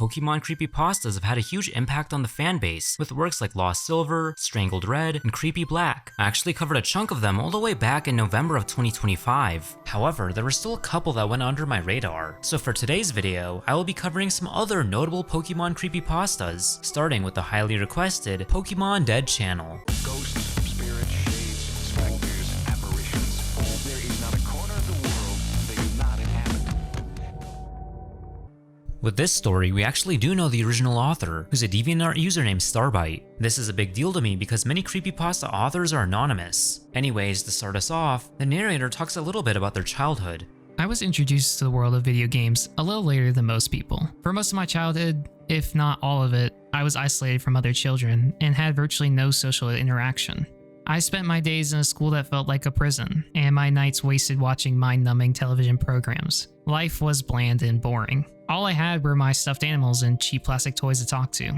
Pokemon creepypastas have had a huge impact on the fan base, with works like Lost Silver, Strangled Red, and Creepy Black. I actually covered a chunk of them all the way back in November of 2025. However, there were still a couple that went under my radar. So for today's video, I will be covering some other notable Pokemon creepypastas, starting with the highly requested Pokemon Dead channel. Ghosts, spirits, shades, specters, apparitions. There is not a corner of the world they do not inhabit. With this story, we actually do know the original author, who's a DeviantArt username Starbite. This is a big deal to me because many creepypasta authors are anonymous. Anyways, to start us off, the narrator talks a little bit about their childhood. I was introduced to the world of video games a little later than most people. For most of my childhood, if not all of it, I was isolated from other children and had virtually no social interaction. I spent my days in a school that felt like a prison, and my nights wasted watching mind-numbing television programs. Life was bland and boring. All I had were my stuffed animals and cheap plastic toys to talk to.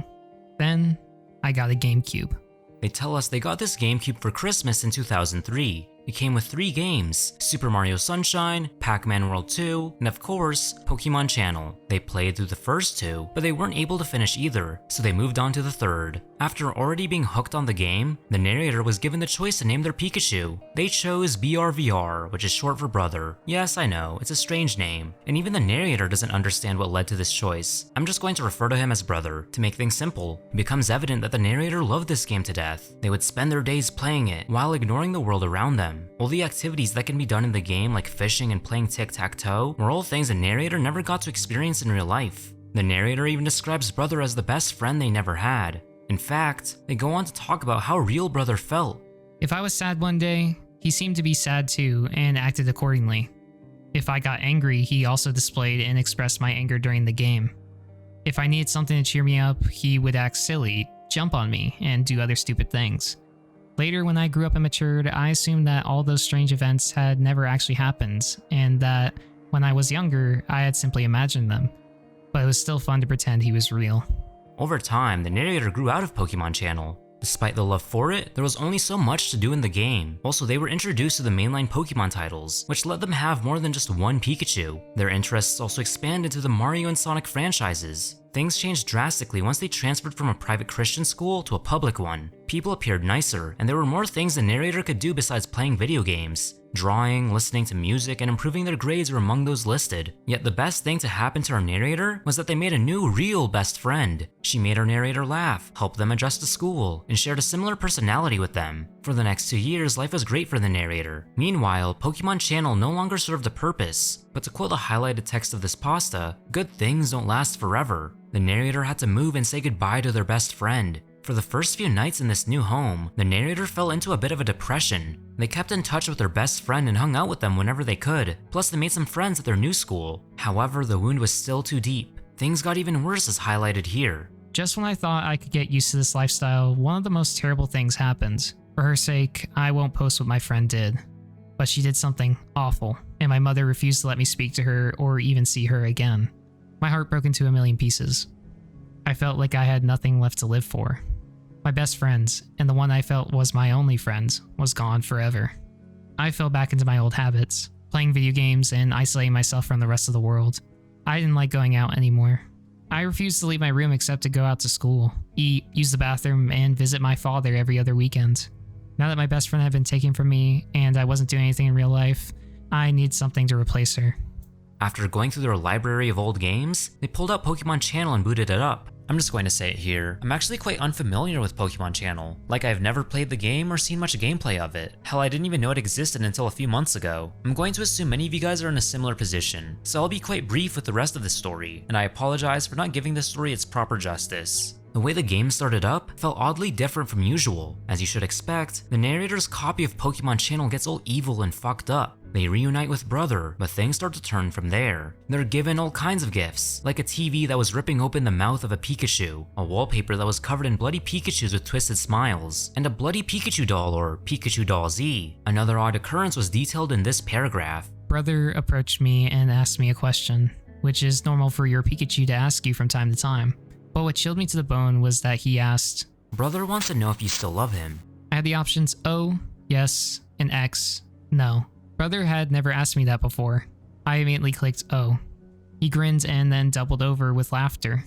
Then, I got a GameCube. They tell us they got this GameCube for Christmas in 2003. It came with 3 games, Super Mario Sunshine, Pac-Man World 2, and of course, Pokemon Channel. They played through the first 2, but they weren't able to finish either, so they moved on to the 3rd. After already being hooked on the game, the narrator was given the choice to name their Pikachu. They chose BRVR, which is short for brother. Yes, I know, it's a strange name, and even the narrator doesn't understand what led to this choice. I'm just going to refer to him as brother. To make things simple, it becomes evident that the narrator loved this game to death. They would spend their days playing it, while ignoring the world around them. All the activities that can be done in the game, like fishing and playing tic-tac-toe, were all things the narrator never got to experience in real life. The narrator even describes brother as the best friend they never had. In fact, they go on to talk about how real brother felt. If I was sad one day, he seemed to be sad too and acted accordingly. If I got angry, he also displayed and expressed my anger during the game. If I needed something to cheer me up, he would act silly, jump on me, and do other stupid things. Later, when I grew up and matured, I assumed that all those strange events had never actually happened, and that when I was younger, I had simply imagined them. But it was still fun to pretend he was real. Over time, the narrator grew out of Pokemon Channel. Despite the love for it, there was only so much to do in the game. Also, they were introduced to the mainline Pokemon titles, which let them have more than just one Pikachu. Their interests also expanded to the Mario and Sonic franchises. Things changed drastically once they transferred from a private Christian school to a public one. People appeared nicer, and there were more things the narrator could do besides playing video games. Drawing, listening to music, and improving their grades were among those listed. Yet the best thing to happen to our narrator was that they made a new, real best friend. She made our narrator laugh, helped them adjust to school, and shared a similar personality with them. For the next 2 years, life was great for the narrator. Meanwhile, Pokemon Channel no longer served a purpose. But to quote the highlighted text of this pasta, good things don't last forever. The narrator had to move and say goodbye to their best friend. For the first few nights in this new home, the narrator fell into a bit of a depression. They kept in touch with their best friend and hung out with them whenever they could, plus they made some friends at their new school. However, the wound was still too deep. Things got even worse as highlighted here. Just when I thought I could get used to this lifestyle, one of the most terrible things happened. For her sake, I won't post what my friend did. But she did something awful, and my mother refused to let me speak to her or even see her again. My heart broke into a million pieces. I felt like I had nothing left to live for. My best friend, and the one I felt was my only friend, was gone forever. I fell back into my old habits, playing video games and isolating myself from the rest of the world. I didn't like going out anymore. I refused to leave my room except to go out to school, eat, use the bathroom, and visit my father every other weekend. Now that my best friend had been taken from me and I wasn't doing anything in real life, I needed something to replace her. After going through their library of old games, they pulled out Pokemon Channel and booted it up. I'm just going to say it here, I'm actually quite unfamiliar with Pokemon Channel. Like, I've never played the game or seen much gameplay of it. Hell, I didn't even know it existed until a few months ago. I'm going to assume many of you guys are in a similar position, so I'll be quite brief with the rest of the story, and I apologize for not giving this story its proper justice. The way the game started up felt oddly different from usual. As you should expect, the narrator's copy of Pokemon Channel gets all evil and fucked up. They reunite with brother, but things start to turn from there. They're given all kinds of gifts, like a TV that was ripping open the mouth of a Pikachu, a wallpaper that was covered in bloody Pikachus with twisted smiles, and a bloody Pikachu doll or Pikachu Doll Z. Another odd occurrence was detailed in this paragraph. Brother approached me and asked me a question, which is normal for your Pikachu to ask you from time to time. But what chilled me to the bone was that he asked, Brother wants to know if you still love him. I had the options O, yes, and X, no. Brother had never asked me that before. I immediately clicked O. He grinned and then doubled over with laughter.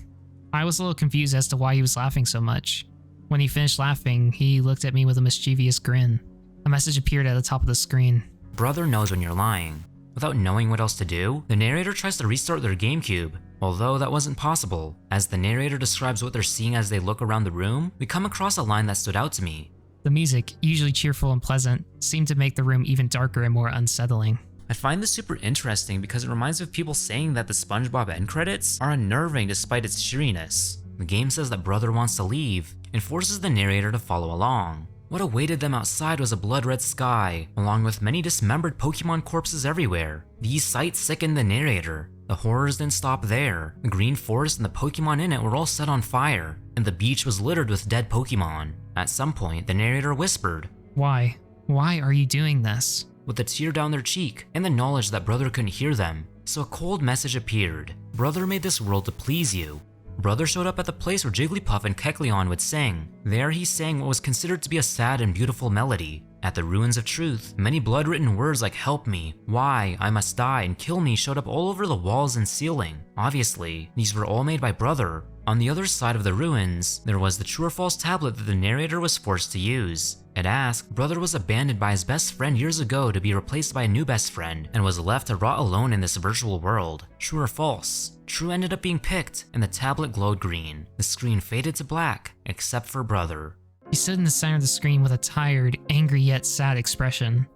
I was a little confused as to why he was laughing so much. When he finished laughing, he looked at me with a mischievous grin. A message appeared at the top of the screen. Brother knows when you're lying. Without knowing what else to do, the narrator tries to restart their GameCube, although that wasn't possible. As the narrator describes what they're seeing as they look around the room, we come across a line that stood out to me. The music, usually cheerful and pleasant, seemed to make the room even darker and more unsettling. I find this super interesting because it reminds me of people saying that the SpongeBob end credits are unnerving despite its cheeriness. The game says that Brother wants to leave and forces the narrator to follow along. What awaited them outside was a blood-red sky, along with many dismembered Pokemon corpses everywhere. These sights sickened the narrator. The horrors didn't stop there. The green forest and the Pokemon in it were all set on fire, and the beach was littered with dead Pokemon. At some point, the narrator whispered, Why? Why are you doing this? With a tear down their cheek and the knowledge that Brother couldn't hear them. So a cold message appeared. Brother made this world to please you. Brother showed up at the place where Jigglypuff and Kecleon would sing. There he sang what was considered to be a sad and beautiful melody. At the Ruins of Truth, many blood-written words like help me, why, I must die, and kill me showed up all over the walls and ceiling. Obviously, these were all made by Brother. On the other side of the ruins, there was the true or false tablet that the narrator was forced to use. It asked, Brother was abandoned by his best friend years ago to be replaced by a new best friend, and was left to rot alone in this virtual world. True or false? True ended up being picked, and the tablet glowed green. The screen faded to black, except for Brother. He stood in the center of the screen with a tired, angry yet sad expression.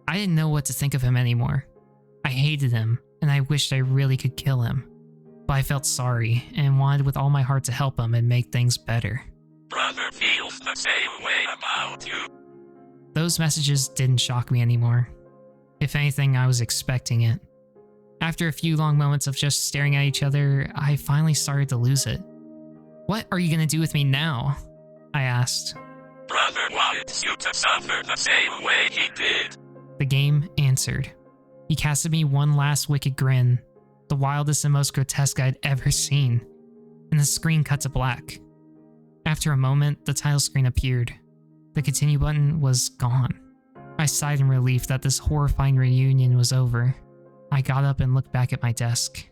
I didn't know what to think of him anymore. I hated him, and I wished I really could kill him. But I felt sorry, and wanted with all my heart to help him and make things better. Brother feels the same way about you. Those messages didn't shock me anymore. If anything, I was expecting it. After a few long moments of just staring at each other, I finally started to lose it. What are you gonna do with me now? I asked. Brother wants you to suffer the same way he did. The game answered. He casted me one last wicked grin, the wildest and most grotesque I'd ever seen, and the screen cut to black. After a moment, the title screen appeared. The continue button was gone. I sighed in relief that this horrifying reunion was over. I got up and looked back at my desk.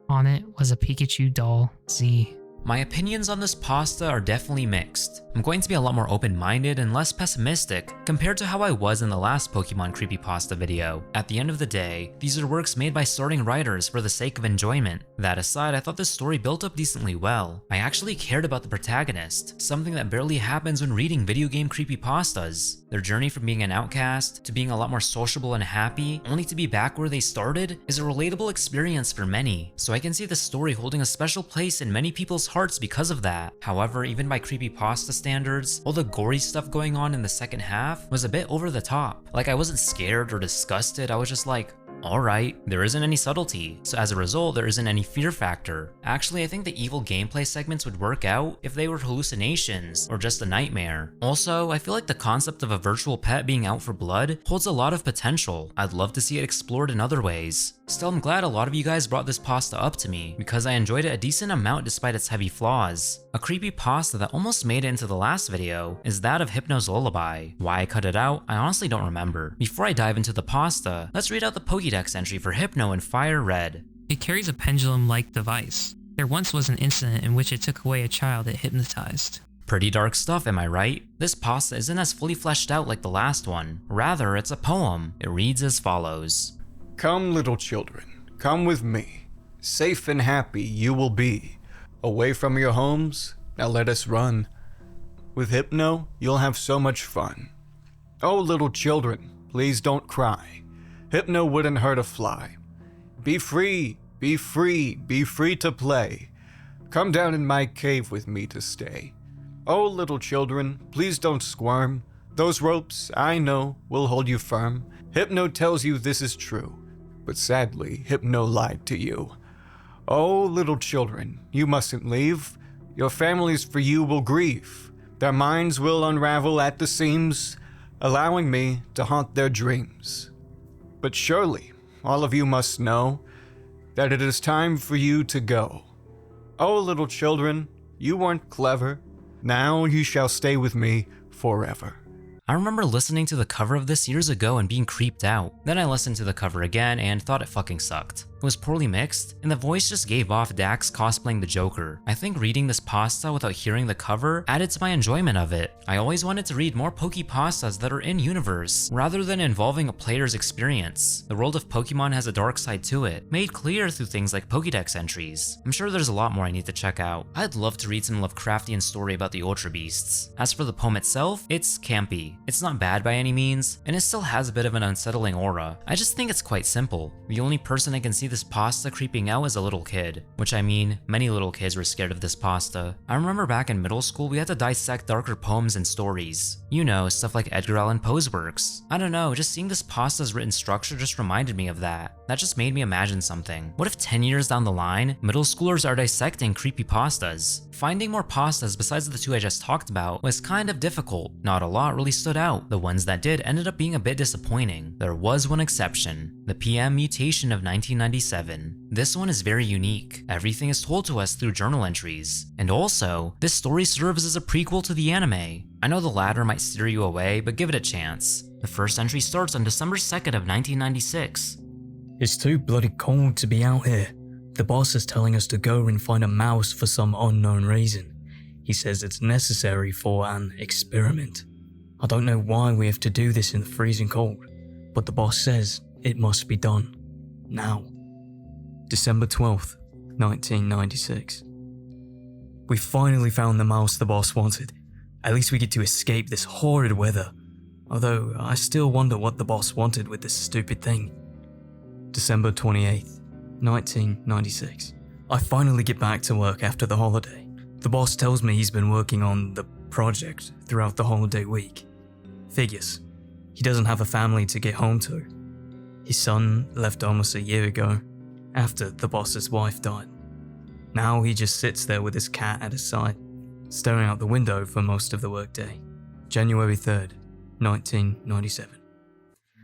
On it was a Pikachu doll, Z. My opinions on this pasta are definitely mixed. I'm going to be a lot more open-minded and less pessimistic compared to how I was in the last Pokemon Creepypasta video. At the end of the day, these are works made by starting writers for the sake of enjoyment. That aside, I thought this story built up decently well. I actually cared about the protagonist, something that barely happens when reading video game creepypastas. Their journey from being an outcast to being a lot more sociable and happy, only to be back where they started, is a relatable experience for many, so I can see the story holding a special place in many people's hearts because of that. However, even by creepypasta standards, all the gory stuff going on in the second half was a bit over the top. Like, I wasn't scared or disgusted, I was just like, alright, there isn't any subtlety, so as a result there isn't any fear factor. Actually, I think the evil gameplay segments would work out if they were hallucinations or just a nightmare. Also, I feel like the concept of a virtual pet being out for blood holds a lot of potential. I'd love to see it explored in other ways. Still, I'm glad a lot of you guys brought this pasta up to me because I enjoyed it a decent amount despite its heavy flaws. A creepypasta that almost made it into the last video is that of Hypno's Lullaby. Why I cut it out, I honestly don't remember. Before I dive into the pasta, let's read out the Pokédex entry for Hypno in Fire Red. It carries a pendulum-like device. There once was an incident in which it took away a child it hypnotized. Pretty dark stuff, am I right? This pasta isn't as fully fleshed out like the last one. Rather, it's a poem. It reads as follows. Come, little children, come with me. Safe and happy you will be. Away from your homes, now let us run. With Hypno, you'll have so much fun. Oh, little children, please don't cry. Hypno wouldn't hurt a fly. Be free, be free, be free to play. Come down in my cave with me to stay. Oh, little children, please don't squirm. Those ropes, I know, will hold you firm. Hypno tells you this is true. But sadly, Hypno lied to you. Oh, little children, you mustn't leave. Your families for you will grieve. Their minds will unravel at the seams, allowing me to haunt their dreams. But surely, all of you must know that it is time for you to go. Oh, little children, you weren't clever. Now you shall stay with me forever. I remember listening to the cover of this years ago and being creeped out. Then I listened to the cover again and thought it fucking sucked. It was poorly mixed, and the voice just gave off Dax cosplaying the Joker. I think reading this pasta without hearing the cover added to my enjoyment of it. I always wanted to read more Poképastas that are in-universe, rather than involving a player's experience. The world of Pokemon has a dark side to it, made clear through things like Pokédex entries. I'm sure there's a lot more I need to check out. I'd love to read some Lovecraftian story about the Ultra Beasts. As for the poem itself, it's campy. It's not bad by any means, and it still has a bit of an unsettling aura. I just think it's quite simple. The only person I can see this pasta creeping out is a little kid. Which I mean, many little kids were scared of this pasta. I remember back in middle school we had to dissect darker poems and stories. You know, stuff like Edgar Allan Poe's works. I don't know, just seeing this pasta's written structure just reminded me of that. That just made me imagine something. What if 10 years down the line, middle schoolers are dissecting creepypastas? Finding more pastas besides the two I just talked about was kind of difficult. Not a lot really stood out. The ones that did ended up being a bit disappointing. There was one exception, the PM Mutation of 1997. This one is very unique. Everything is told to us through journal entries. And also, this story serves as a prequel to the anime. I know the latter might steer you away, but give it a chance. The first entry starts on December 2nd of 1996. It's too bloody cold to be out here. The boss is telling us to go and find a mouse for some unknown reason. He says it's necessary for an experiment. I don't know why we have to do this in the freezing cold, but the boss says it must be done. Now. December 12th, 1996. We finally found the mouse the boss wanted. At least we get to escape this horrid weather. Although, I still wonder what the boss wanted with this stupid thing. December 28th, 1996. I finally get back to work after the holiday. The boss tells me he's been working on the project throughout the holiday week. Figures. He doesn't have a family to get home to. His son left almost a year ago, after the boss's wife died. Now he just sits there with his cat at his side, staring out the window for most of the workday. January 3rd, 1997.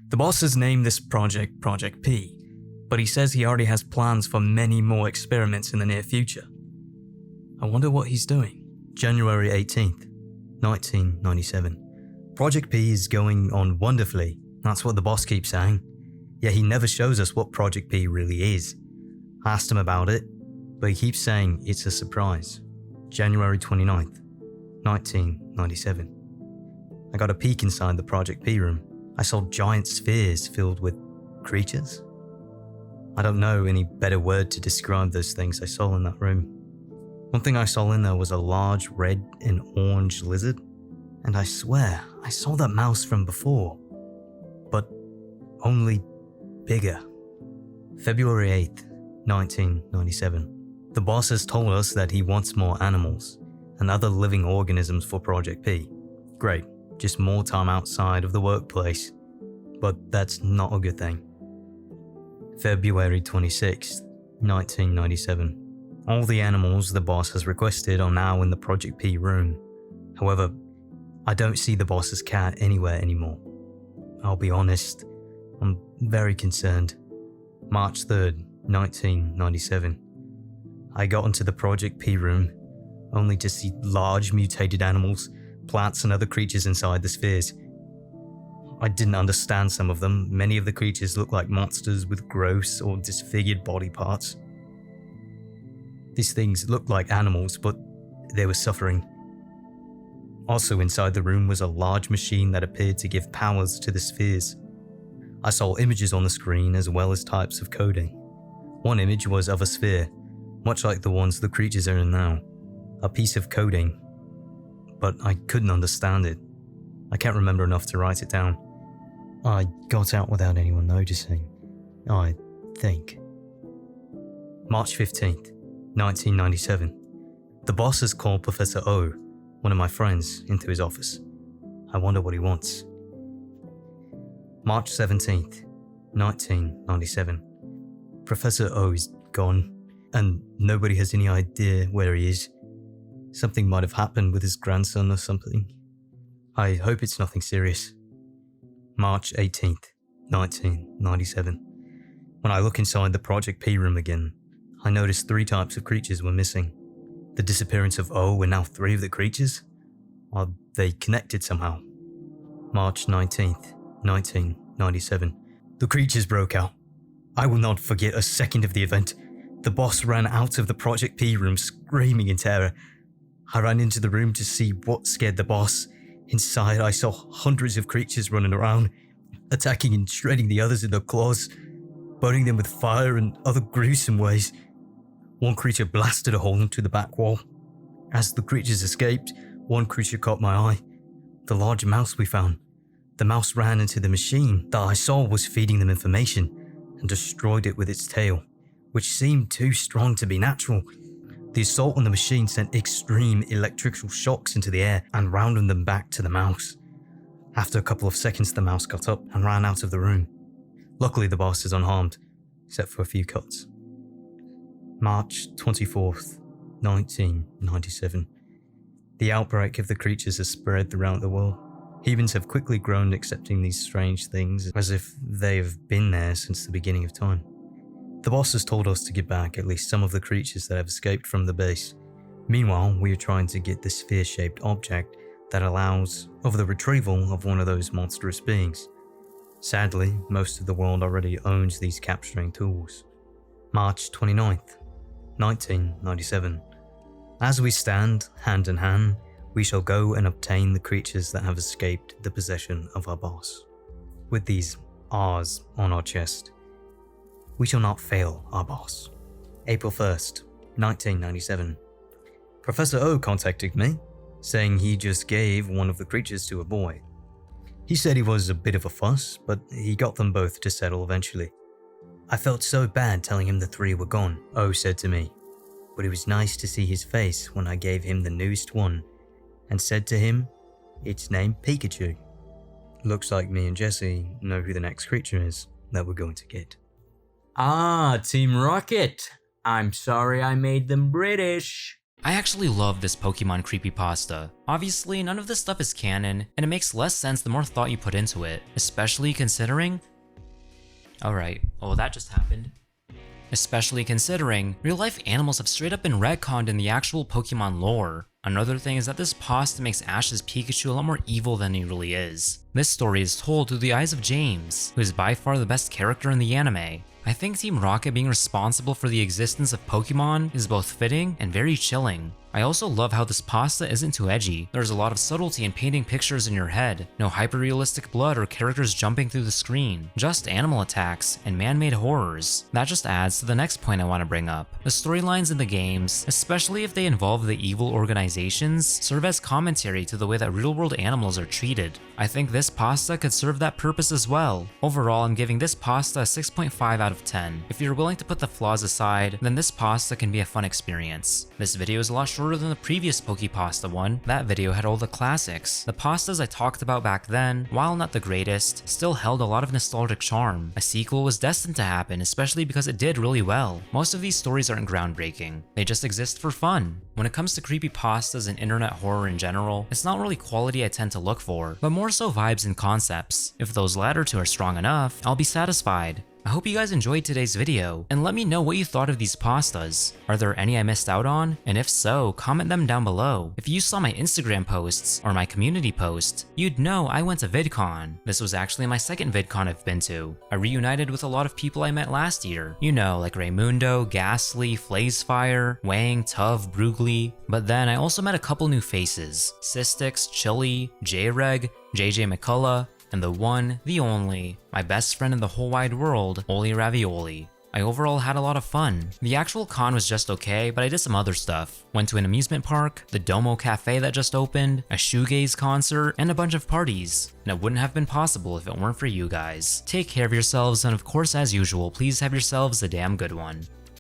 The boss has named this project Project P, but he says he already has plans for many more experiments in the near future. I wonder what he's doing. January 18th, 1997. Project P is going on wonderfully, that's what the boss keeps saying. Yet he never shows us what Project P really is. I asked him about it, but he keeps saying it's a surprise. January 29th, 1997. I got a peek inside the Project P room. I saw giant spheres filled with creatures. I don't know any better word to describe those things I saw in that room. One thing I saw in there was a large red and orange lizard, and I swear I saw that mouse from before, but only bigger. February 8th, 1997. The boss has told us that he wants more animals and other living organisms for Project P. Great, just more time outside of the workplace, but that's not a good thing. February 26th, 1997. All the animals the boss has requested are now in the Project P room. However, I don't see the boss's cat anywhere anymore. I'll be honest, I'm very concerned. March 3rd, 1997. I got into the Project P room, only to see large mutated animals, plants and other creatures inside the spheres. I didn't understand some of them. Many of the creatures looked like monsters with gross or disfigured body parts. These things looked like animals, but they were suffering. Also inside the room was a large machine that appeared to give powers to the spheres. I saw images on the screen as well as types of coding. One image was of a sphere, much like the ones the creatures are in now. A piece of coding, but I couldn't understand it. I can't remember enough to write it down. I got out without anyone noticing, I think. March 15th, 1997. The boss has called Professor O, one of my friends, into his office. I wonder what he wants. March 17th, 1997. Professor O is gone, and nobody has any idea where he is. Something might have happened with his grandson or something. I hope it's nothing serious. March 18th, 1997. When I look inside the Project P room again, I notice 3 types of creatures were missing. The disappearance of O and now 3 of the creatures? Are they connected somehow? March 19th, 1997. The creatures broke out. I will not forget a second of the event. The boss ran out of the Project P room screaming in terror. I ran into the room to see what scared the boss. Inside, I saw hundreds of creatures running around, attacking and shredding the others in their claws, burning them with fire and other gruesome ways. One creature blasted a hole into the back wall. As the creatures escaped, one creature caught my eye. The large mouse we found. The mouse ran into the machine that I saw was feeding them information and destroyed it with its tail, which seemed too strong to be natural. The assault on the machine sent extreme electrical shocks into the air and rounded them back to the mouse. After a couple of seconds, the mouse got up and ran out of the room. Luckily, the boss is unharmed, except for a few cuts. March 24th, 1997. The outbreak of the creatures has spread throughout the world. Humans have quickly grown accepting these strange things as if they have been there since the beginning of time. The boss has told us to get back at least some of the creatures that have escaped from the base. Meanwhile, we are trying to get the sphere-shaped object that allows of the retrieval of one of those monstrous beings. Sadly, most of the world already owns these capturing tools. March 29th, 1997. As we stand, hand in hand, we shall go and obtain the creatures that have escaped the possession of our boss. With these R's on our chest, we shall not fail our boss. April 1st, 1997. Professor O contacted me, saying he just gave one of the creatures to a boy. He said he was a bit of a fuss, but he got them both to settle eventually. I felt so bad telling him the 3 were gone, O said to me, but it was nice to see his face when I gave him the newest one and said to him, it's named Pikachu. Looks like me and Jesse know who the next creature is that we're going to get. Ah, Team Rocket. I'm sorry I made them British. I actually love this Pokemon creepypasta. Obviously, none of this stuff is canon, and it makes less sense the more thought you put into it, especially considering... Alright, oh that just happened. Especially considering real-life animals have straight up been retconned in the actual Pokemon lore. Another thing is that this pasta makes Ash's Pikachu a lot more evil than he really is. This story is told through the eyes of James, who is by far the best character in the anime. I think Team Rocket being responsible for the existence of Pokemon is both fitting and very chilling. I also love how this pasta isn't too edgy. There's a lot of subtlety in painting pictures in your head. No hyper-realistic blood or characters jumping through the screen. Just animal attacks and man-made horrors. That just adds to the next point I want to bring up. The storylines in the games, especially if they involve the evil organizations, serve as commentary to the way that real-world animals are treated. I think this pasta could serve that purpose as well. Overall, I'm giving this pasta a 6.5 out of 10. If you're willing to put the flaws aside, then this pasta can be a fun experience. This video is a lot shorter than the previous Pokepasta one. That video had all the classics. The pastas I talked about back then, while not the greatest, still held a lot of nostalgic charm. A sequel was destined to happen, especially because it did really well. Most of these stories aren't groundbreaking. They just exist for fun. When it comes to creepypastas and internet horror in general, it's not really quality I tend to look for, but more so vibes and concepts. If those latter two are strong enough, I'll be satisfied. I hope you guys enjoyed today's video, and let me know what you thought of these pastas. Are there any I missed out on? And if so, comment them down below. If you saw my Instagram posts, or my community post, you'd know I went to Vidcon. This was actually my second Vidcon I've been to. I reunited with a lot of people I met last year. You know, like Raymundo, Ghastly, Flazefire, Wang, Tuv, Brugly. But then I also met a couple new faces. Cystix, Chili, J-Reg, JJ McCullough, and the one, the only, my best friend in the whole wide world, Oli Ravioli. I overall had a lot of fun. The actual con was just okay, but I did some other stuff. Went to an amusement park, the Domo Cafe that just opened, a shoegaze concert, and a bunch of parties. And it wouldn't have been possible if it weren't for you guys. Take care of yourselves, and of course as usual, please have yourselves a damn good one.